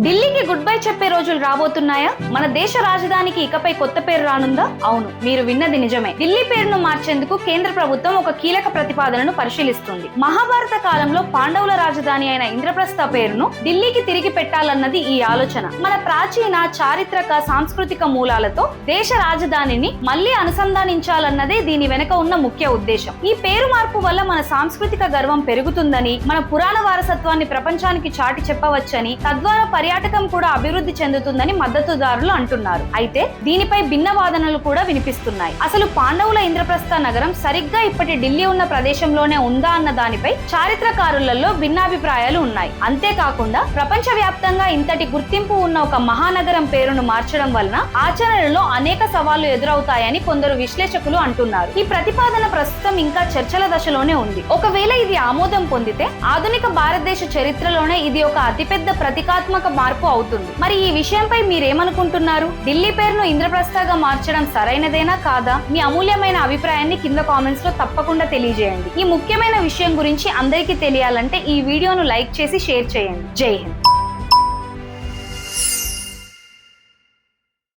ఢిల్లీకి good bye చెప్పే రోజులు రాబోతున్నాయా? మన దేశ రాజధానికి ఇకపై కొత్త పేరు రానుందా? అవును, మీరు విన్నది నిజమే. ఢిల్లీ పేరును మార్చేందుకు కేంద్ర ప్రభుత్వం ఒక కీలక ప్రతిపాదనను పరిశీలిస్తుంది. మహాభారత కాలంలో పాండవుల రాజధాని అయిన ఇంద్రప్రస్థ పేరును ఢిల్లీకి తిరిగి పెట్టాలన్నది ఈ ఆలోచన. మన ప్రాచీన చారిత్రక సాంస్కృతిక మూలాలతో దేశ రాజధానిని మళ్లీ అనుసంధానించాలన్నదే దీని వెనుక ఉన్న ముఖ్య ఉద్దేశం. ఈ పేరు మార్పు వల్ల మన సాంస్కృతిక గర్వం పెరుగుతుందని, మన పురాణ వారసత్వాన్ని ప్రపంచానికి చాటి చెప్పవచ్చని, తద్వారా పర్యాటకం కూడా అభివృద్ధి చెందుతుందని మద్దతుదారులు అంటున్నారు. అయితే దీనిపై భిన్న వాదనలు కూడా వినిపిస్తున్నాయి. అసలు పాండవుల ఇంద్రప్రస్థ నగరం సరిగ్గా ఇప్పటి ఢిల్లీ ఉన్న ప్రదేశంలోనే ఉందా అన్న దానిపై చారిత్రకారులలో భిన్నాభిప్రాయాలు ఉన్నాయి. అంతేకాకుండా ప్రపంచ వ్యాప్తంగా ఇంతటి గుర్తింపు ఉన్న ఒక మహానగరం పేరును మార్చడం వలన ఆచరణలో అనేక సవాళ్లు ఎదురవుతాయని కొందరు విశ్లేషకులు అంటున్నారు. ఈ ప్రతిపాదన ప్రస్తుతం ఇంకా చర్చల దశలోనే ఉంది. ఒకవేళ ఇది ఆమోదం పొందితే ఆధునిక భారతదేశ చరిత్రలోనే ఇది ఒక అతిపెద్ద ప్రతికాత్మక మార్పు అవుతుంది. మరి ఈ విషయంపై మీరేమనుకుంటున్నారు? ఢిల్లీ పేరును ఇంద్రప్రస్థగా మార్చడం సరైనదేనా కాదా? మీ అమూల్యమైన అభిప్రాయాన్ని కింద కామెంట్స్ లో తప్పకుండా తెలియజేయండి. ఈ ముఖ్యమైన విషయం గురించి అందరికీ తెలియాలంటే ఈ వీడియోను లైక్ చేసి షేర్ చేయండి. జై హింద్.